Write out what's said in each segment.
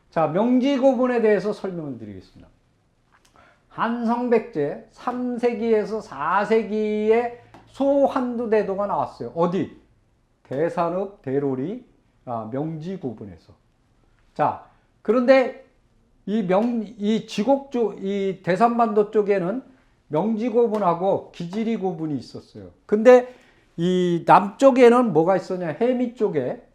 자, 명지고분에 대해서 설명을 드리겠습니다. 한성백제 3세기에서 4세기에 소환두대도가 나왔어요. 어디? 대산읍 대로리 명지고분에서. 자, 그런데 이 지곡 쪽, 이 대산반도 쪽에는 명지고분하고 기지리고분이 있었어요. 근데 이 남쪽에는 뭐가 있었냐? 해미 쪽에,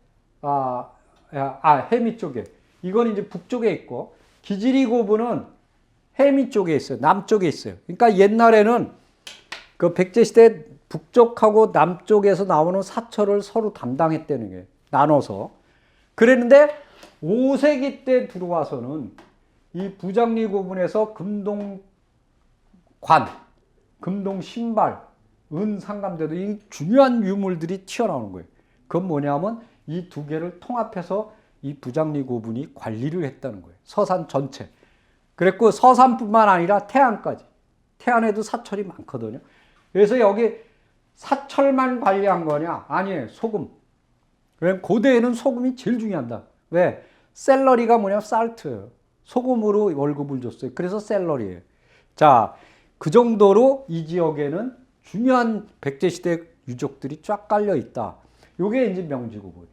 해미 쪽에. 이건 이제 북쪽에 있고, 기지리고분은 해미 쪽에 있어요. 남쪽에 있어요. 그러니까 옛날에는 그 백제시대 북쪽하고 남쪽에서 나오는 사철을 서로 담당했다는 게 나눠서. 그랬는데 5세기 때 들어와서는 이 부장리고분에서 금동관, 금동신발, 은상감대도 이 중요한 유물들이 튀어나오는 거예요. 그건 뭐냐면 이 두 개를 통합해서 이 부장리고분이 관리를 했다는 거예요. 서산 전체. 그랬고 서산뿐만 아니라 태안까지. 태안에도 사철이 많거든요. 그래서 여기 사철만 관리한 거냐? 아니에요. 소금. 왜냐면 고대에는 소금이 제일 중요하다. 왜? 샐러리가 뭐냐? 살트예요. 소금으로 월급을 줬어요. 그래서 샐러리예요. 자, 그 정도로 이 지역에는 중요한 백제시대 유적들이 쫙 깔려 있다. 요게 이제 명지고분.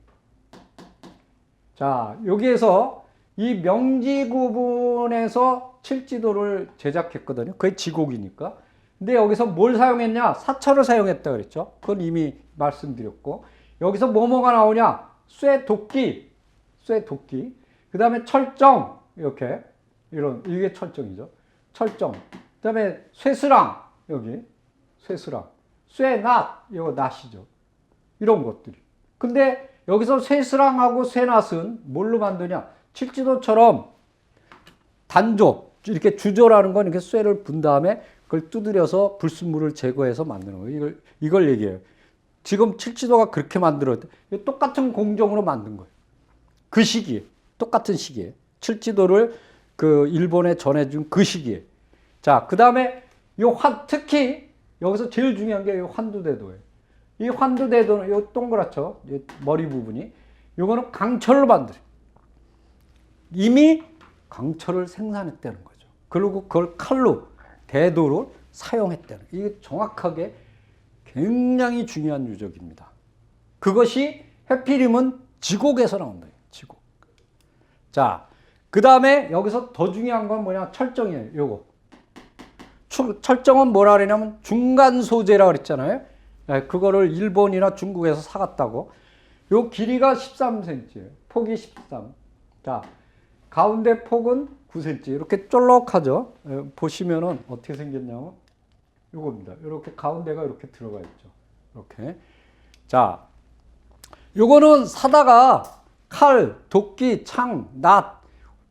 자, 여기에서 이 명지고분에서 칠지도를 제작했거든요. 그게 지곡이니까. 근데 여기서 뭘 사용했냐? 사철을 사용했다 그랬죠. 그건 이미 말씀드렸고. 여기서 뭐가 나오냐? 쇠도끼. 쇠도끼. 그 다음에 철정. 이렇게. 이게 철정이죠. 철정. 그 다음에 쇠스랑. 여기. 쇠스랑. 쇠낫. 이거 낫이죠. 이런 것들이. 근데 여기서 쇠스랑하고 쇠낫은 뭘로 만드냐? 칠지도처럼 단조. 이렇게 주조라는 건 이렇게 쇠를 분 다음에 그걸 두드려서 불순물을 제거해서 만드는 거예요. 이걸 얘기해요. 지금 칠지도가 그렇게 만들었대. 똑같은 공정으로 만든 거예요. 그 시기에. 똑같은 시기에. 칠지도를 그 일본에 전해준 그 시기에. 자, 그 다음에 특히 여기서 제일 중요한 게 이 환두대도예요. 이 환두대도는 이 동그랗죠. 이 머리 부분이. 이거는 강철로 만들어요. 이미 강철을 생산했다는 거죠. 그리고 그걸 칼로 대도로 사용했다는 거예요. 이게 정확하게 굉장히 중요한 유적입니다. 그것이 해필이면 지곡에서 나온다. 지곡. 자, 그 다음에 여기서 더 중요한 건 뭐냐? 철정이에요. 요거. 철정은 뭐라 그러냐면 중간 소재라고 그랬잖아요. 그거를 일본이나 중국에서 사갔다고. 요 길이가 13cm예요. 폭이 13. 자, 가운데 폭은 9cm. 이렇게 쫄록하죠. 보시면은 어떻게 생겼냐면 요겁니다. 이렇게 가운데가 이렇게 들어가 있죠. 이렇게. 자, 요거는 사다가 칼, 도끼, 창, 낫,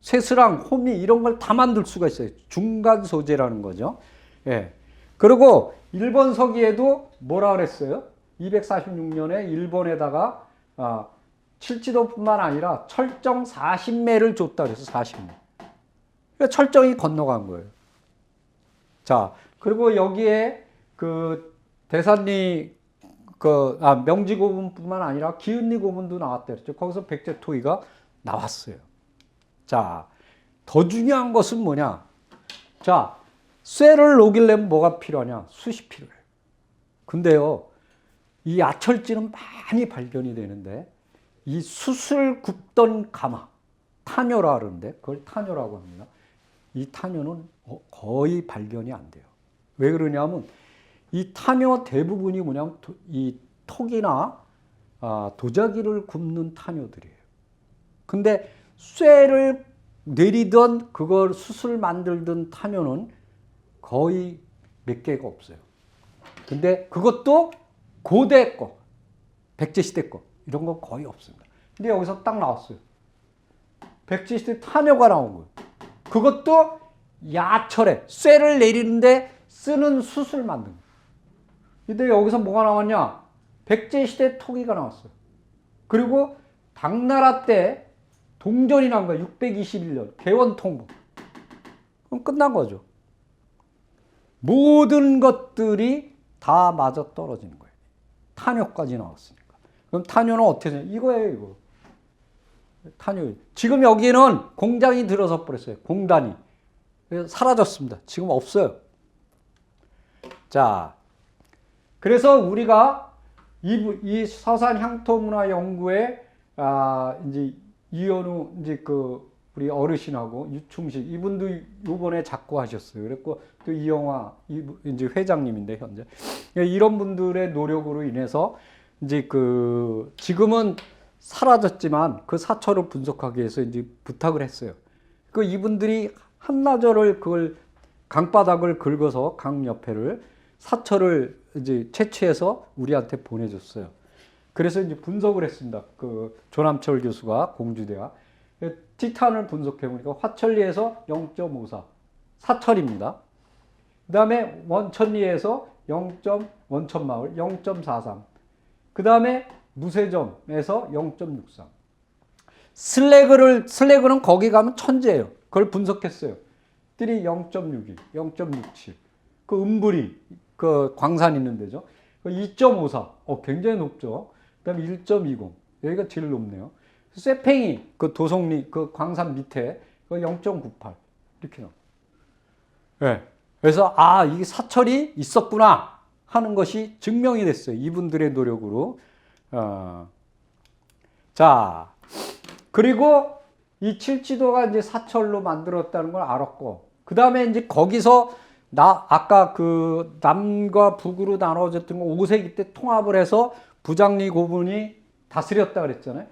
쇠스랑, 호미 이런 걸 다 만들 수가 있어요. 중간 소재라는 거죠. 예. 그리고 일본 서기에도 뭐라 그랬어요? 246년에 일본에다가 칠지도뿐만 아니라 철정 40매를 줬다 그래서 40매. 그러니까 철정이 건너간 거예요. 자, 그리고 여기에 그 대산리 명지고분뿐만 아니라 기은리 고분도 나왔다 그랬죠. 거기서 백제토기가 나왔어요. 자, 더 중요한 것은 뭐냐? 자, 쇠를 녹이려면 뭐가 필요하냐? 숯이 필요해요. 근데요, 이 아철지는 많이 발견이 되는데 이 숯을 굽던 가마, 탄효라 그러는데 그걸 탄효라고 합니다. 이 탄효는 거의 발견이 안 돼요. 왜 그러냐면 이 탄효 대부분이 뭐냐면 이 톡이나 도자기를 굽는 탄효들이에요. 근데 쇠를 내리던 그걸 숯을 만들던 탄효는 거의 몇 개가 없어요. 근데 그것도 고대 거, 백제시대 거 이런 건 거의 없습니다. 근데 여기서 딱 나왔어요. 백제시대 탄효가 나온 거예요. 그것도 야철에 쇠를 내리는데 쓰는 숯을 만든 거예요. 근데 여기서 뭐가 나왔냐? 백제시대 토기가 나왔어요. 그리고 당나라 때 동전이 나온 거예요. 621년 개원통보. 그럼 끝난 거죠. 모든 것들이 다 맞아 떨어지는 거예요. 탄효까지 나왔으니까. 그럼 탄효는 어떻게 되냐? 이거예요, 이거. 탄효. 지금 여기는 공장이 들어서 버렸어요. 공단이. 그래서 사라졌습니다. 지금 없어요. 자, 그래서 우리가 이 서산 향토 문화 연구에 이제 이현우 이제 우리 어르신하고 유충식 이분도 요번에 자꾸 하셨어요. 그랬고 또 이영화 이제 회장님인데 현재 이런 분들의 노력으로 인해서 이제 지금은 사라졌지만 그 사철을 분석하기 위해서 이제 부탁을 했어요. 이분들이 한나절을 그걸 강바닥을 긁어서 강 옆에를 사철을 이제 채취해서 우리한테 보내줬어요. 그래서 이제 분석을 했습니다. 조남철 교수가 공주대학 티탄을 분석해 보니까 화천리에서 0.54 사철입니다. 그 다음에 원천리에서 원천마을 0.43. 그 다음에 무쇠점에서 0.63. 슬래그는 거기 가면 천재예요. 그걸 분석했어요. 뜰이 0.61, 0.67. 음부리, 광산 있는 데죠. 2.54. 굉장히 높죠. 그 다음에 1.20. 여기가 제일 높네요. 쇠팽이, 도성리, 광산 밑에, 0.98. 이렇게 나와요. 네. 그래서, 이게 사철이 있었구나 하는 것이 증명이 됐어요. 이분들의 노력으로. 자, 그리고 이 칠지도가 이제 사철로 만들었다는 걸 알았고, 그 다음에 이제 거기서 아까 남과 북으로 나눠졌던 거 5세기 때 통합을 해서 부장리 고분이 다스렸다 그랬잖아요.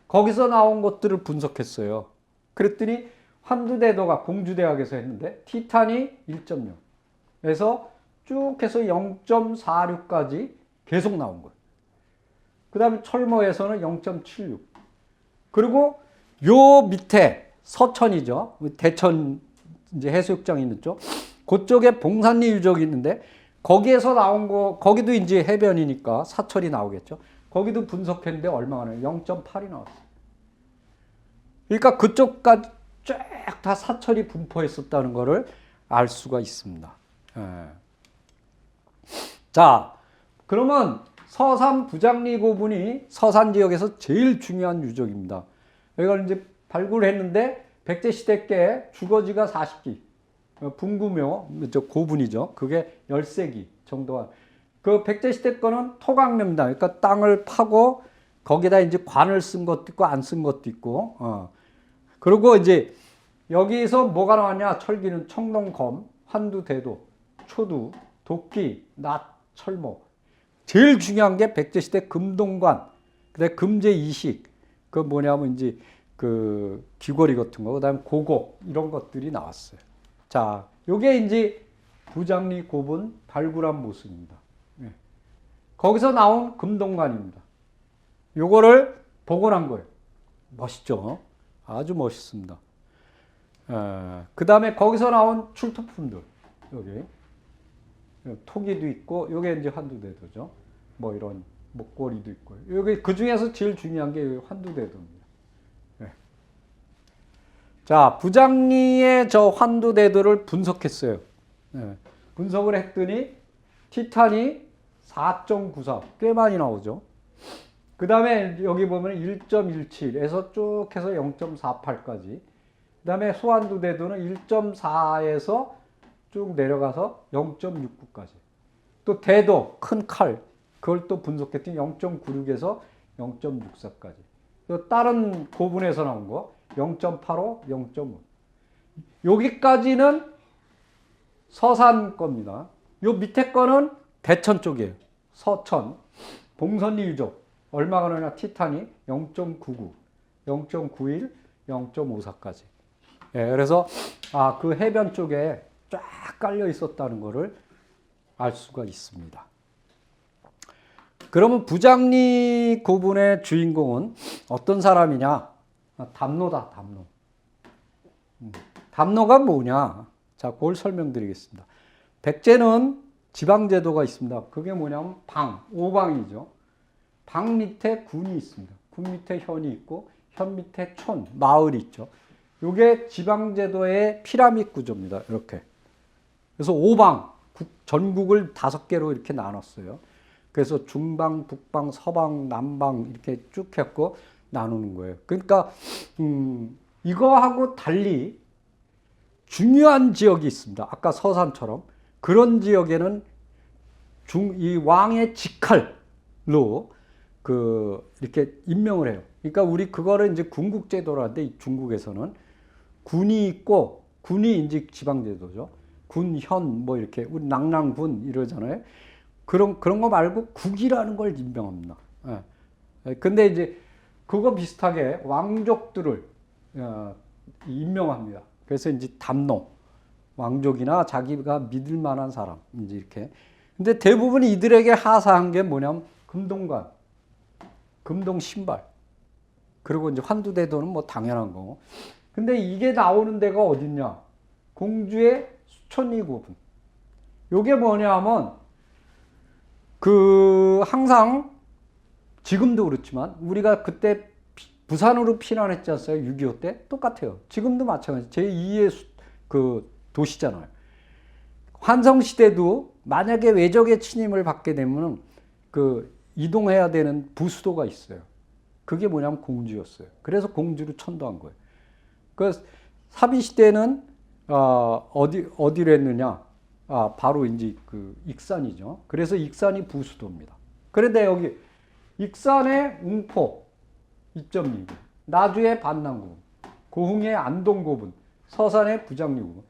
거기서 나온 것들을 분석했어요. 그랬더니 환두대도가 공주대학에서 했는데 티탄이 1.0. 그래서 쭉 해서 0.46까지 계속 나온 거예요. 그 다음에 철모에서는 0.76. 그리고 요 밑에 서천이죠. 대천 이제 해수욕장 있는 쪽. 그쪽에 봉산리 유적이 있는데 거기에서 나온 거, 거기도 이제 해변이니까 사철이 나오겠죠. 거기도 분석했는데 얼마가 나요? 0.8이 나왔어요. 그러니까 그쪽까지 쫙 다 사철이 분포했었다는 것을 알 수가 있습니다. 자, 그러면 서산 부장리 고분이 서산 지역에서 제일 중요한 유적입니다. 이걸 이제 발굴했는데 백제시대 때 주거지가 40기, 분구묘, 고분이죠. 그게 13기 정도가. 백제시대 거는 토강묘입니다. 그러니까 땅을 파고 거기다 이제 관을 쓴 것도 있고 안 쓴 것도 있고. 그리고 이제 여기서 뭐가 나왔냐? 철기는 청동검, 환두대도, 초두, 도끼, 낫, 철모. 제일 중요한 게 백제시대 금동관, 그다음에 금제이식, 뭐냐면 이제 귀걸이 같은 거, 그다음에 고곡 이런 것들이 나왔어요. 자, 요게 이제 부장리 고분 발굴한 모습입니다. 거기서 나온 금동관입니다. 요거를 복원한 거예요. 멋있죠? 아주 멋있습니다. 그 다음에 거기서 나온 출토품들, 여기 토기도 있고, 요게 이제 환두대도죠. 뭐 이런 목걸이도 있고, 여기 그 중에서 제일 중요한 게 환두대도입니다. 자, 부장리의 저 환두대도를 분석했어요. 분석을 했더니 티탄이 4.94, 꽤 많이 나오죠. 그 다음에 여기 보면 1.17에서 쭉 해서 0.48까지. 그 다음에 소환두대도는 1.4에서 쭉 내려가서 0.69까지. 또 대도, 큰 칼, 그걸 또 분석했더니 0.96에서 0.64까지. 또 다른 고분에서 나온 거 0.85, 0.5. 여기까지는 서산 겁니다. 요 밑에 거는 대천 쪽이에요. 서천, 봉선리 유적. 얼마가 나냐? 티탄이 0.99, 0.91, 0.54까지. 그래서 그 해변 쪽에 쫙 깔려 있었다는 것을 알 수가 있습니다. 그러면 부장리 고분의 주인공은 어떤 사람이냐? 담노다, 담노. 담노가 뭐냐? 자, 그걸 설명드리겠습니다. 백제는 지방제도가 있습니다. 그게 뭐냐면 오방이죠. 방 밑에 군이 있습니다. 군 밑에 현이 있고, 현 밑에 촌, 마을이 있죠. 이게 지방제도의 피라미드 구조입니다. 이렇게. 그래서 오방, 전국을 5개로 이렇게 나눴어요. 그래서 중방, 북방, 서방, 남방 이렇게 쭉 했고 나누는 거예요. 그러니까 이거하고 달리 중요한 지역이 있습니다. 아까 서산처럼 그런 지역에는 이 왕의 직할로 이렇게 임명을 해요. 그러니까 우리 그거를 이제 군국제도로 하는데 중국에서는 군이 있고 군이 이제 지방제도죠. 군현 뭐 이렇게 우리 낭랑군 이러잖아요. 그런 거 말고 국이라는 걸 임명합니다. 예. 근데 이제 그거 비슷하게 왕족들을 임명합니다. 그래서 이제 담노 왕족이나 자기가 믿을 만한 사람 이제 이렇게. 근데 대부분 이들에게 하사한 게 뭐냐면 금동관, 금동 신발, 그리고 이제 환두대도는 뭐 당연한 거고. 근데 이게 나오는 데가 어딨냐? 공주의 수천리 구분. 요게 뭐냐면 항상 지금도 그렇지만 우리가 그때 부산으로 피난했지 않았어요? 6.25 때? 똑같아요. 지금도 마찬가지. 제2의 도시잖아요. 환성시대도 만약에 외적의 침입을 받게 되면 이동해야 되는 부수도가 있어요. 그게 뭐냐면 공주였어요. 그래서 공주를 천도한 거예요. 사비시대는 어디로 했느냐? 바로 이제 익산이죠. 그래서 익산이 부수도입니다. 그런데 여기 익산의 웅포 입점리구, 나주의 반랑구, 고흥의 안동고분, 서산의 부장리구,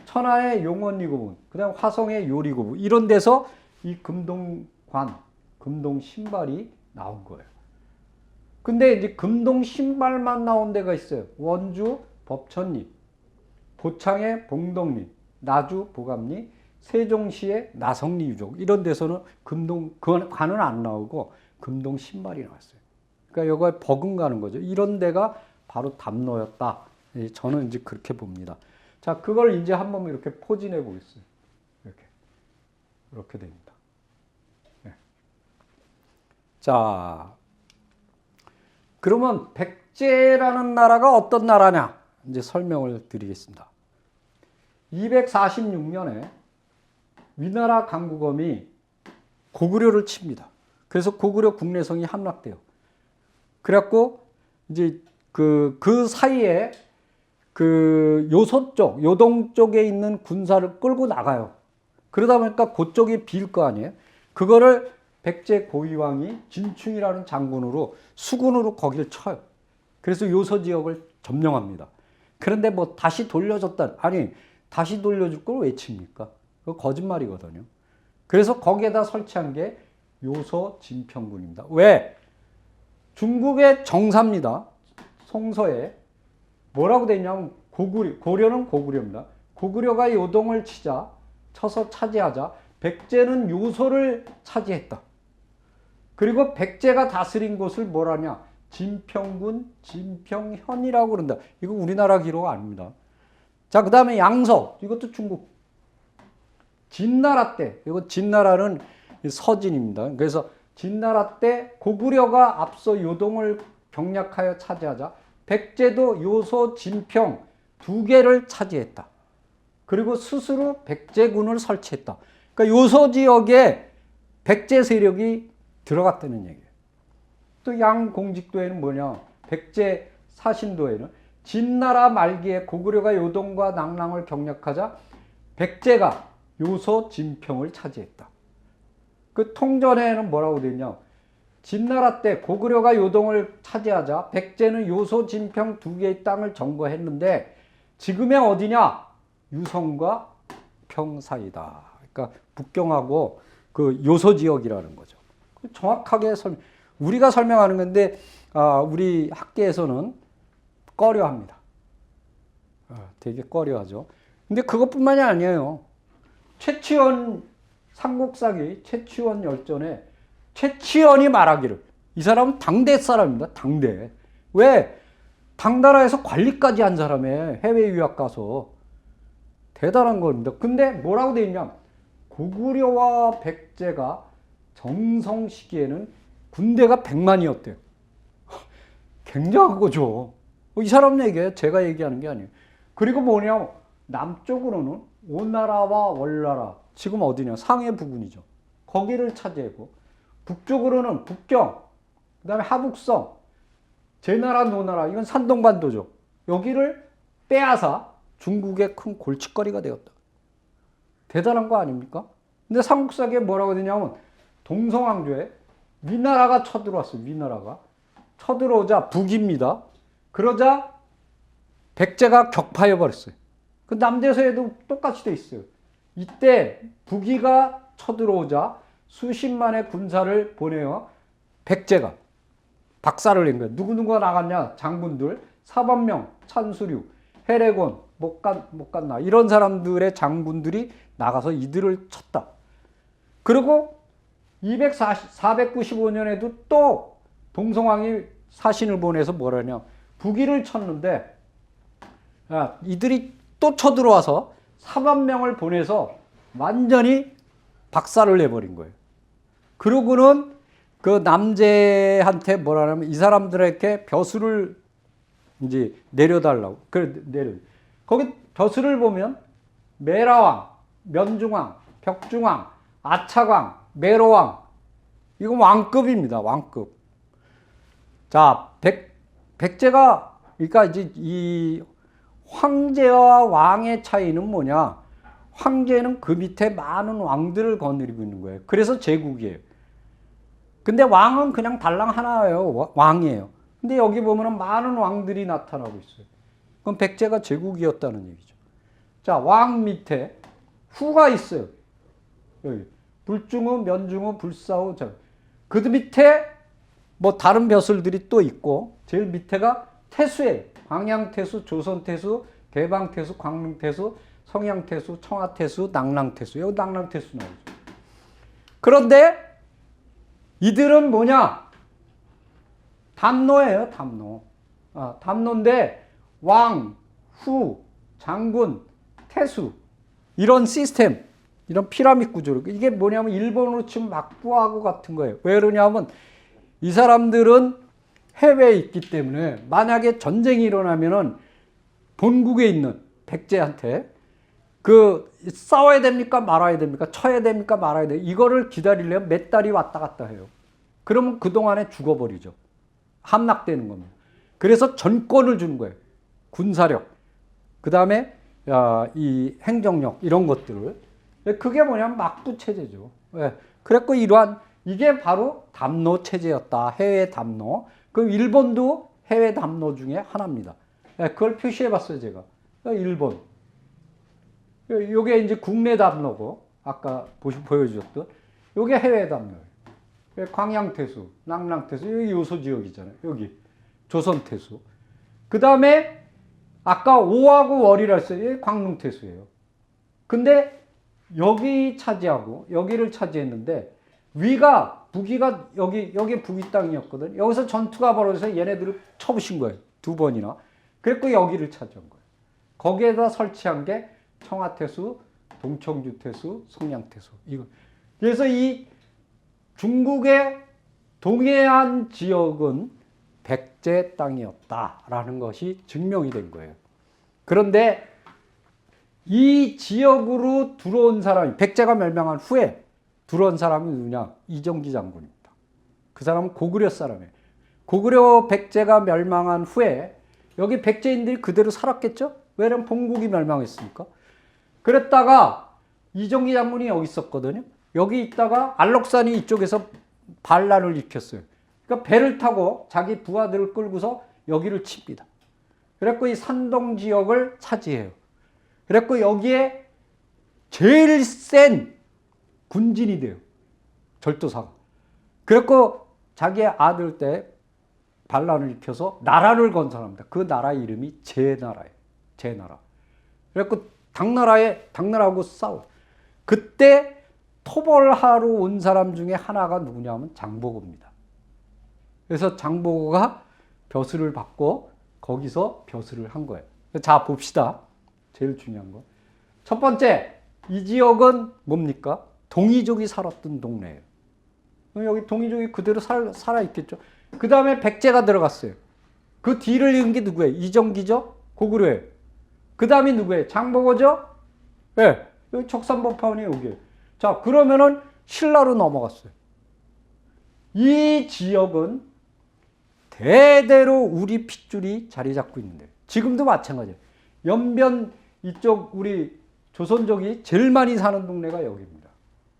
천하의 용원리구분, 그다음 화성의 요리구분, 이런 데서 이 금동관, 금동신발이 나온 거예요. 근데 이제 금동신발만 나온 데가 있어요. 원주 법천리, 고창의 봉덕리, 나주 보감리, 세종시의 나성리 유족, 이런 데서는 관은 안 나오고 금동신발이 나왔어요. 그러니까 이거 버금가는 거죠. 이런 데가 바로 담노였다. 저는 이제 그렇게 봅니다. 자, 그걸 이제 한번 이렇게 포진해 보겠어요. 이렇게 됩니다. 네. 자, 그러면 백제라는 나라가 어떤 나라냐? 이제 설명을 드리겠습니다. 246년에 위나라 강국엄이 고구려를 칩니다. 그래서 고구려 국내성이 함락돼요. 그래갖고 이제 그 사이에 요소 쪽, 요동 쪽에 있는 군사를 끌고 나가요. 그러다 보니까 그쪽이 빌 거 아니에요. 그거를 백제 고위왕이 진충이라는 장군으로 수군으로 거기를 쳐요. 그래서 요소 지역을 점령합니다. 그런데 뭐 다시 돌려줬다. 아니, 다시 돌려줄 걸 왜 칩니까? 그거 거짓말이거든요. 그래서 거기에다 설치한 게 요소 진평군입니다. 왜? 중국의 정사입니다. 송서에 뭐라고 돼 있냐면 고려는 고구려입니다. 고구려가 요동을 쳐서 차지하자 백제는 요소를 차지했다. 그리고 백제가 다스린 곳을 뭐라냐? 진평군, 진평현이라고 그런다. 이거 우리나라 기록 아닙니다. 자, 그 다음에 양서, 이것도 중국. 진나라 때, 이거 진나라는 서진입니다. 그래서 진나라 때 고구려가 앞서 요동을 경략하여 차지하자 백제도 요소, 진평 2개를 차지했다. 그리고 스스로 백제군을 설치했다. 그러니까 요소 지역에 백제 세력이 들어갔다는 얘기예요. 또 양공직도에는 뭐냐? 백제 사신도에는 진나라 말기에 고구려가 요동과 낙랑을 경략하자 백제가 요소, 진평을 차지했다. 그 통전에는 뭐라고 되어 있냐? 진나라 때 고구려가 요동을 차지하자 백제는 요소, 진평 2개의 땅을 점거했는데 지금의 어디냐? 유성과 평 사이다. 그러니까 북경하고 그 요소 지역이라는 거죠. 정확하게 우리가 설명하는 건데 우리 학계에서는 꺼려합니다. 되게 꺼려하죠. 근데 그것뿐만이 아니에요. 최치원 삼국사기 최치원 열전에 최치원이 말하기를, 이 사람은 당대 사람입니다. 당대. 왜? 당나라에서 관리까지 한 사람에 해외 유학 가서 대단한 겁니다. 근데 뭐라고 돼 있냐? 고구려와 백제가 정성 시기에는 군대가 100만이었대요. 굉장한 거죠. 이 사람 얘기예요. 제가 얘기하는 게 아니에요. 그리고 뭐냐? 남쪽으로는 오나라와 월나라, 지금 어디냐? 상해 부근이죠. 거기를 차지하고 북쪽으로는 북경, 그다음에 하북성, 제나라, 노나라, 이건 산동반도죠. 여기를 빼앗아 중국의 큰 골칫거리가 되었다. 대단한 거 아닙니까? 근데 삼국사기에 뭐라고 되냐면 동성왕조에 위나라가 쳐들어왔어요. 위나라가. 쳐들어오자 북입니다. 그러자 백제가 격파해버렸어요. 그 남대서에도 똑같이 돼 있어요. 이때 북이가 쳐들어오자 수십만의 군사를 보내어 백제가 박살을 낸 거예요. 누구누구가 나갔냐? 장군들, 사반명, 찬수류, 해례곤, 못갔나 이런 사람들의 장군들이 나가서 이들을 쳤다. 그리고 495년에도 또 동성왕이 사신을 보내서 뭐라냐? 북이를 쳤는데 이들이 또 쳐들어와서 사반명을 보내서 완전히 박살을 내버린 거예요. 그러고는 그 남제한테 뭐라냐면 이 사람들에게 벼슬을 이제 내려달라고. 거기 벼슬을 보면 매라왕, 면중왕, 벽중왕, 아차왕, 매로왕. 이건 왕급입니다. 왕급. 자, 백제가 그러니까 이제 이 황제와 왕의 차이는 뭐냐? 황제는 그 밑에 많은 왕들을 거느리고 있는 거예요. 그래서 제국이에요. 근데 왕은 그냥 달랑 하나예요. 왕이에요. 근데 여기 보면은 많은 왕들이 나타나고 있어요. 그럼 백제가 제국이었다는 얘기죠. 자, 왕 밑에 후가 있어요. 여기 불중후, 면중후, 불사후. 그 밑에 뭐 다른 벼슬들이 또 있고 제일 밑에가 태수예요. 광양태수, 조선태수, 대방태수, 광릉태수, 성향태수, 청하태수, 낙랑태수. 여기 낙랑태수 나오죠. 그런데 이들은 뭐냐? 담노예요, 담노. 담노인데 왕, 후, 장군, 태수 이런 시스템, 이런 피라미드 구조로 이게 뭐냐면 일본으로 치면 막부하고 같은 거예요. 왜 그러냐면 이 사람들은 해외에 있기 때문에 만약에 전쟁이 일어나면은 본국에 있는 백제한테 그 싸워야 됩니까 말아야 됩니까 쳐야 됩니까 말아야 돼 이거를 기다리려면 몇 달이 왔다 갔다 해요. 그러면 그동안에 죽어버리죠. 함락되는 겁니다. 그래서 전권을 주는 거예요. 군사력, 그 다음에 이 행정력 이런 것들을. 그게 뭐냐면 막부 체제죠. 그랬고 이러한 이게 바로 담노 체제였다. 해외 담노. 그 일본도 해외 담노 중에 하나입니다. 그걸 표시해봤어요 제가. 일본. 요게 이제 국내 담노고 아까 보여주셨던 요게 해외 담노예요. 광양태수, 낙랑태수 여기 요소 지역이잖아요. 여기 조선태수. 그 다음에 아까 오하고 월이라 했어요. 광릉태수예요. 근데 여기 차지하고 여기를 차지했는데 위가 북이가 여기 북이 땅이었거든. 여기서 전투가 벌어져서 얘네들을 쳐부신 거예요. 2번이나. 그랬고 여기를 차지한 거예요. 거기에다 설치한 게 청하태수, 동청주태수, 성량태수. 이거. 그래서 이 중국의 동해안 지역은 백제 땅이었다라는 것이 증명이 된 거예요. 그런데 이 지역으로 들어온 사람이 백제가 멸망한 후에 들어온 사람이 누구냐? 이정기 장군입니다. 그 사람은 고구려 사람이에요. 고구려 백제가 멸망한 후에 여기 백제인들이 그대로 살았겠죠? 왜냐면 본국이 멸망했으니까. 그랬다가 이정기 장군이 여기 있었거든요. 여기 있다가 안록산이 이쪽에서 반란을 일으켰어요. 그러니까 배를 타고 자기 부하들을 끌고서 여기를 칩니다. 그래갖고 이 산동 지역을 차지해요. 그래갖고 여기에 제일 센 군진이 돼요. 절도사가. 그래갖고 자기의 아들 때 반란을 일으켜서 나라를 건설합니다. 그 나라 이름이 제나라예요. 제나라. 그래갖고 당나라하고 싸워. 그때 토벌하러 온 사람 중에 하나가 누구냐면 장보고입니다. 그래서 장보고가 벼슬을 받고 거기서 벼슬을 한 거예요. 자, 봅시다. 제일 중요한 거. 첫 번째, 이 지역은 뭡니까? 동이족이 살았던 동네예요. 여기 동이족이 그대로 살아있겠죠. 그 다음에 백제가 들어갔어요. 그 뒤를 이은 게 누구예요? 이정기죠? 고구려예요. 그 다음이 누구예요? 장보고죠? 네. 여기 척산법화원이 여기에요. 자, 그러면은 신라로 넘어갔어요. 이 지역은 대대로 우리 핏줄이 자리 잡고 있는데, 지금도 마찬가지예요. 연변 이쪽 우리 조선족이 제일 많이 사는 동네가 여기입니다.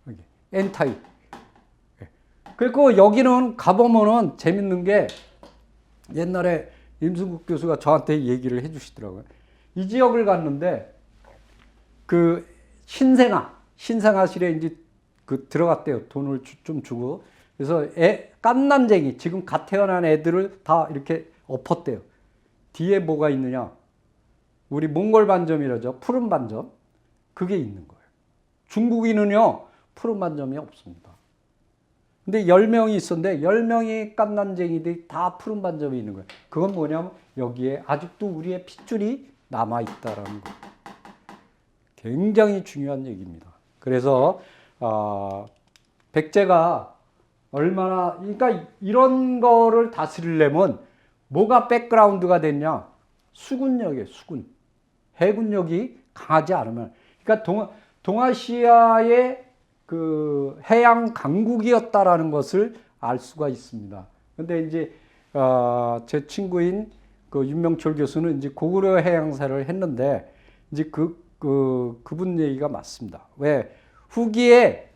여기 엔타이. 그리고 여기는 가보면은 재밌는 게, 옛날에 임승국 교수가 저한테 얘기를 해주시더라고요. 이 지역을 갔는데 그 신생아실에 이제 그 들어갔대요. 돈을 좀 주고. 그래서 갓난쟁이, 지금 갓 태어난 애들을 다 이렇게 엎었대요. 뒤에 뭐가 있느냐? 우리 몽골 반점이라죠. 푸른 반점. 그게 있는 거예요. 중국인은요, 푸른 반점이 없습니다. 근데 10명이 있었는데 10명이 갓난쟁이들이 다 푸른 반점이 있는 거예요. 그건 뭐냐면 여기에 아직도 우리의 핏줄이 남아있다라는 거예요. 굉장히 중요한 얘기입니다. 그래서 백제가 얼마나, 그러니까 이런 거를 다스리려면 뭐가 백그라운드가 됐냐? 수군력이에요. 수군. 해군력이 강하지 않으면. 그러니까 동아시아의 그 해양 강국이었다라는 것을 알 수가 있습니다. 근데 이제 제 친구인 그 윤명철 교수는 이제 고구려 해양사를 했는데, 이제 그분 얘기가 맞습니다. 왜? 후기에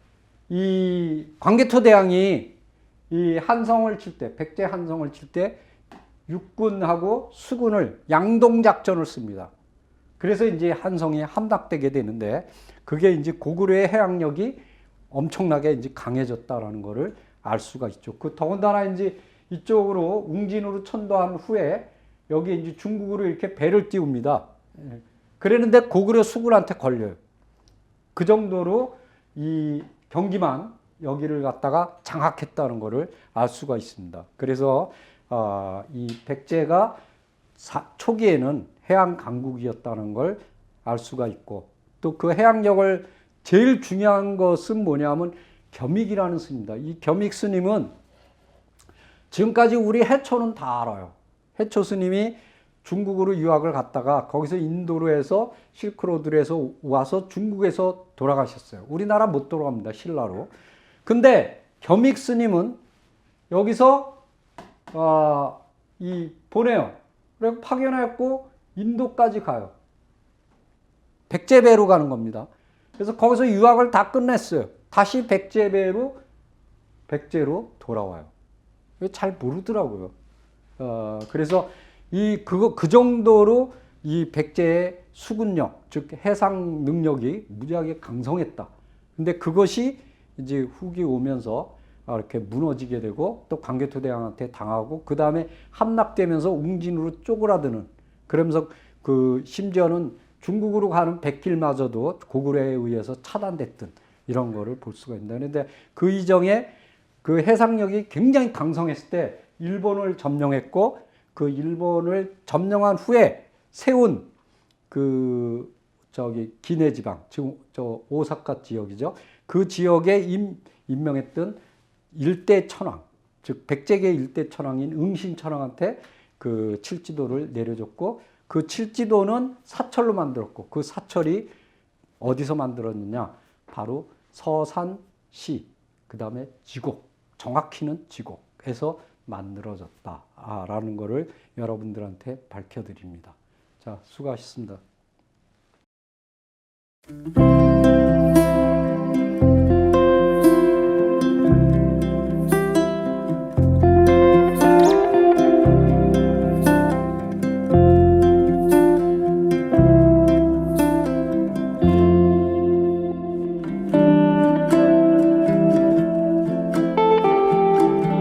이 광개토대왕이 이 한성을 칠 때, 백제 한성을 칠 때 육군하고 수군을 양동작전을 씁니다. 그래서 이제 한성이 함락되게 되는데, 그게 이제 고구려의 해양력이 엄청나게 이제 강해졌다라는 것을 알 수가 있죠. 더군다나 이제 이쪽으로 웅진으로 천도한 후에 여기 이제 중국으로 이렇게 배를 띄웁니다. 그랬는데 고구려 수군한테 걸려요. 그 정도로 이 경기만 여기를 갖다가 장악했다는 것을 알 수가 있습니다. 그래서 이 백제가 초기에는 해양 강국이었다는 걸 알 수가 있고, 또 그 해양력을 제일 중요한 것은 뭐냐면 겸익이라는 스님입니다. 이 겸익 스님은 지금까지 우리 해초는 다 알아요. 해초 스님이 중국으로 유학을 갔다가 거기서 인도로 해서 실크로드로 해서 와서 중국에서 돌아가셨어요. 우리나라 못 돌아갑니다. 신라로. 근데 겸익 스님은 여기서 보내요. 그리고 파견했고 인도까지 가요. 백제배로 가는 겁니다. 그래서 거기서 유학을 다 끝냈어요. 다시 백제로 돌아와요. 잘 모르더라고요. 그래서 그 정도로 이 백제의 수군력, 즉 해상 능력이 무지하게 강성했다. 근데 그것이 이제 후기 오면서 이렇게 무너지게 되고, 또 광개토대왕한테 당하고, 그 다음에 함락되면서 웅진으로 쪼그라드는, 그러면서 심지어는 중국으로 가는 백길마저도 고구려에 의해서 차단됐던 이런 거를 볼 수가 있습니다. 그런데 그 이전에 그 해상력이 굉장히 강성했을 때 일본을 점령했고, 그 일본을 점령한 후에 세운 기내 지방, 지금 오사카 지역이죠. 그 지역에 임명했던 일대 천황, 즉 백제계 일대 천황인 응신천황한테 그 칠지도를 내려줬고, 그 칠지도는 사철로 만들었고, 그 사철이 어디서 만들었느냐? 바로 서산시, 그 다음에 지곡, 정확히는 지곡에서 만들어졌다라는 것을 여러분들한테 밝혀드립니다. 자, 수고하셨습니다.